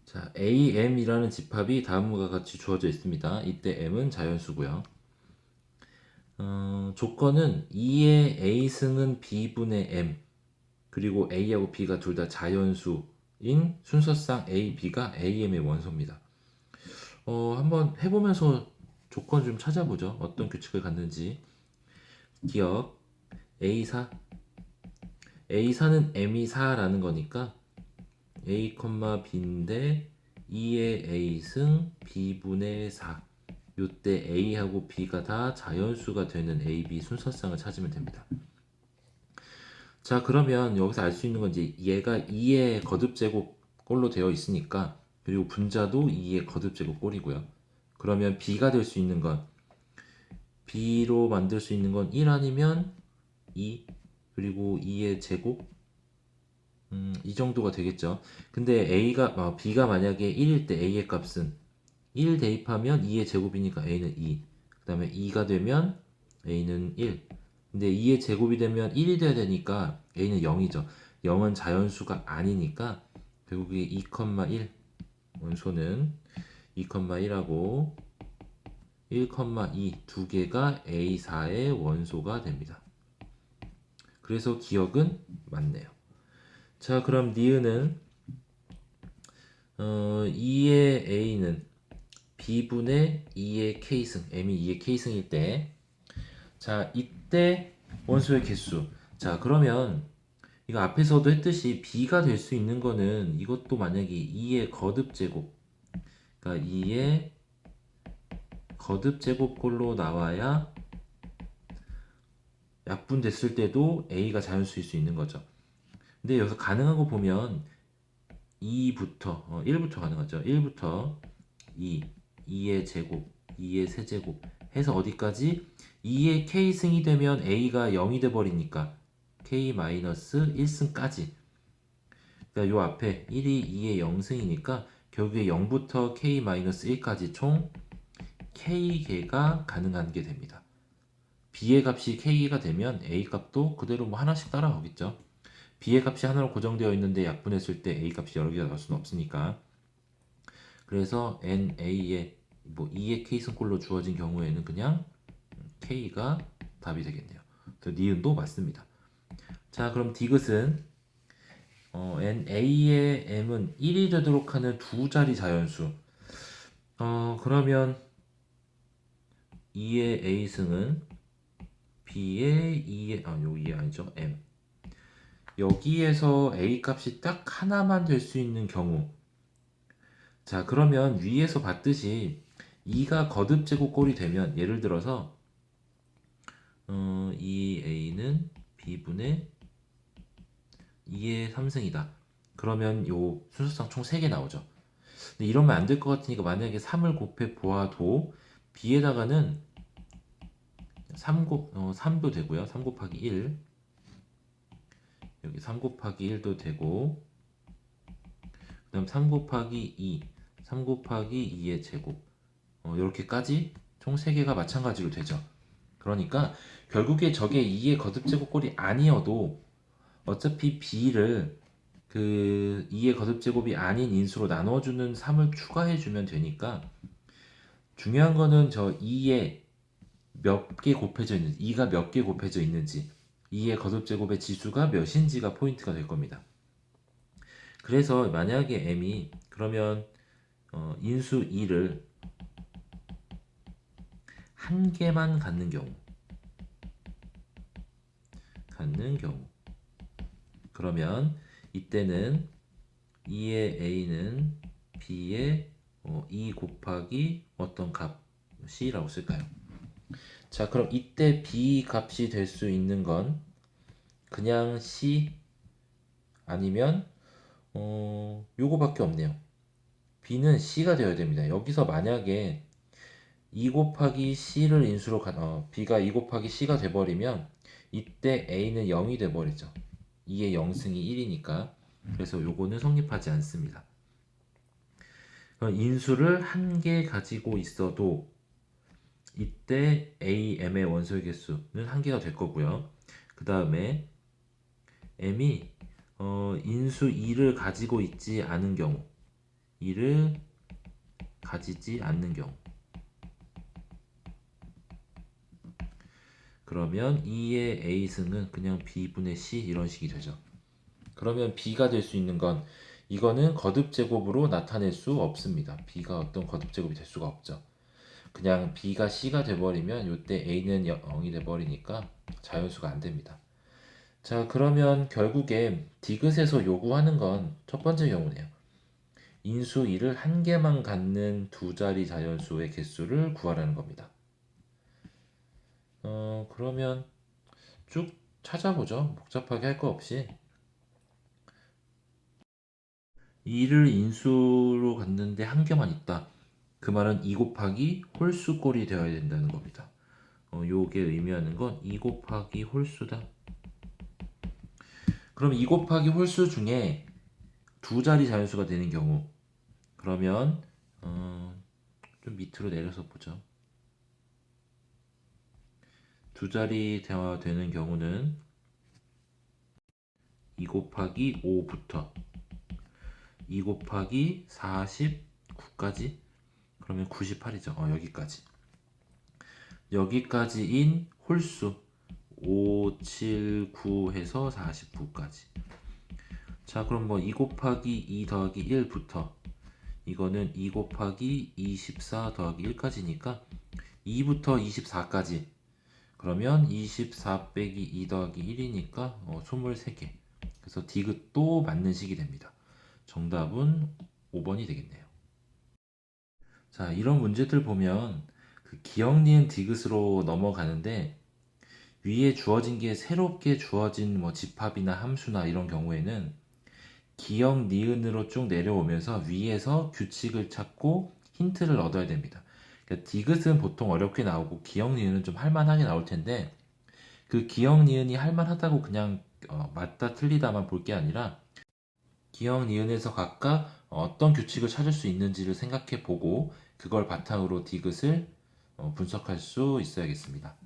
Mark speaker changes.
Speaker 1: 자, AM이라는 집합이 다음과 같이 주어져 있습니다. 이때 M은 자연수고요. 조건은 2의 A승은 B분의 M, 그리고 A하고 B가 둘 다 자연수인 순서상 A, B가 AM의 원소입니다. 한번 해보면서 조건 좀 찾아보죠. 어떤 규칙을 갖는지. 기억 A4, A4는 M이 4라는 거니까 A, B인데 2의 A승 B분의 4, 요때 A하고 B가 다 자연수가 되는 A, B 순서상을 찾으면 됩니다. 자, 그러면 여기서 알 수 있는 건 이제 얘가 2의 거듭제곱꼴로 되어 있으니까, 그리고 분자도 2의 거듭제곱꼴이고요. 그러면 B가 될 수 있는 건, B로 만들 수 있는 건 1 아니면 2, 그리고 2의 제곱, 이 정도가 되겠죠. 근데 B가 만약에 1일 때 A의 값은 1 대입하면 2의 제곱이니까 A는 2. 그 다음에 2가 되면 A는 1. 근데 2의 제곱이 되면 1이 돼야 되니까 A는 0이죠. 0은 자연수가 아니니까 결국에 2,1 원소는 2,1하고 1,2 두 개가 A4의 원소가 됩니다. 그래서 기억은 맞네요. 자, 그럼 니은은 2의 A는 B분의 2의 K승, M이 2의 K승일 때, 자, 이때 원소의 개수. 자, 그러면 이거 앞에서도 했듯이 B가 될 수 있는 거는 이것도 만약에 2의 거듭제곱, 그러니까 2의 거듭제곱꼴로 나와야 약분됐을 때도 A가 자연수일 수 있는 거죠. 근데 여기서 가능한 거 보면 2부터 1부터 가능하죠. 1부터 2, 2의 제곱, 2의 세제곱 해서 어디까지? 2의 K승이 되면 A가 0이 돼버리니까 K-1승까지. 그러니까 요 앞에 1이 2의 0승이니까 결국에 0부터 K-1까지 총 K개가 가능한 게 됩니다. B의 값이 K가 되면 A 값도 그대로 뭐 하나씩 따라오겠죠. B의 값이 하나로 고정되어 있는데 약분했을 때 A 값이 여러 개가 나올 수는 없으니까. 그래서 NA의 뭐 2의 K승꼴로 주어진 경우에는 그냥 K가 답이 되겠네요. 그래서 니은도 맞습니다. 자, 그럼 디귿은 NA의 M은 1이 되도록 하는 두 자리 자연수. 그러면 2의 A승은 B의 2의 요 2의 아니죠. M. 여기에서 A 값이 딱 하나만 될 수 있는 경우. 자, 그러면 위에서 봤듯이 2가 거듭제곱꼴이 되면 예를 들어서 2A는 B분의 2의 3승이다. 그러면 요 순서상 총 3개 나오죠. 근데 이러면 안 될 것 같으니까 만약에 3을 곱해 보아도 B에다가는 3도 되고요. 3 곱하기 1 여기 3 곱하기 1도 되고, 그 다음 3 곱하기 2 3 곱하기 2의 제곱 이렇게까지 총 3개가 마찬가지로 되죠. 그러니까 결국에 저게 2의 거듭제곱꼴이 아니어도 어차피 B를 그 2의 거듭제곱이 아닌 인수로 나눠주는 3을 추가해주면 되니까, 중요한 거는 저 2에 몇 개 곱해져 있는지, 2가 몇 개 곱해져 있는지, 2의 거듭제곱의 지수가 몇인지가 포인트가 될 겁니다. 그래서 만약에 M이 그러면 인수 2를 한 개만 갖는 경우 그러면 이때는 2의 A는 B의 2 곱하기 어떤 값 C라고 쓸까요? 자, 그럼 이때 B 값이 될 수 있는 건 그냥 C 아니면 요거밖에 없네요. B는 C가 되어야 됩니다. 여기서 만약에 2 곱하기 C를 인수로 B가 2 곱하기 C가 돼버리면 이때 A는 0이 돼버리죠. 2의 0승이 1이니까. 그래서 요거는 성립하지 않습니다. 인수를 한 개 가지고 있어도 이때 AM의 원소의 개수는 한 개가 될 거고요. 그 다음에 M이 인수 2를 가지고 있지 않은 경우, 이를 가지지 않는 경우. 그러면 2의 A승은 그냥 B분의 C 이런 식이 되죠. 그러면 B가 될 수 있는 건 이거는 거듭 제곱으로 나타낼 수 없습니다. B가 어떤 거듭 제곱이 될 수가 없죠. 그냥 B가 C가 돼버리면 이때 A는 0이 돼버리니까 자연수가 안 됩니다. 자, 그러면 결국에 디귿에서 요구하는 건 첫 번째 경우네요. 인수 2를 한 개만 갖는 두 자리 자연수의 개수를 구하라는 겁니다. 그러면 쭉 찾아보죠. 복잡하게 할 거 없이. 2를 인수로 갖는데 한 개만 있다. 그 말은 2 곱하기 홀수꼴이 되어야 된다는 겁니다. 요게 의미하는 건 2 곱하기 홀수다. 그럼 2 곱하기 홀수 중에 두 자리 자연수가 되는 경우, 그러면 좀 밑으로 내려서 보죠. 두 자리 되는 경우는 2 곱하기 5부터 2 곱하기 49까지, 그러면 98이죠. 여기까지. 여기까지인 홀수 5, 7, 9 해서 49까지. 자, 그럼 뭐 2 곱하기 2 더하기 1부터 이거는 2 곱하기 24 더하기 1까지니까 2부터 24까지. 그러면 24 빼기 2 더하기 1이니까 23개. 그래서 디귿도 맞는 식이 됩니다. 정답은 5번이 되겠네요. 자, 이런 문제들 보면 그 기억 니은 디귿으로 넘어가는데 위에 주어진 게 새롭게 주어진 뭐 집합이나 함수나 이런 경우에는 기억 니은으로 쭉 내려오면서 위에서 규칙을 찾고 힌트를 얻어야 됩니다. 그러니까 디귿은 보통 어렵게 나오고 기억 니은은 좀 할만하게 나올 텐데 그 기억 니은이 할만하다고 그냥 맞다 틀리다만 볼 게 아니라 기억 니은에서 각각 어떤 규칙을 찾을 수 있는지를 생각해 보고 그걸 바탕으로 디귿을 분석할 수 있어야겠습니다.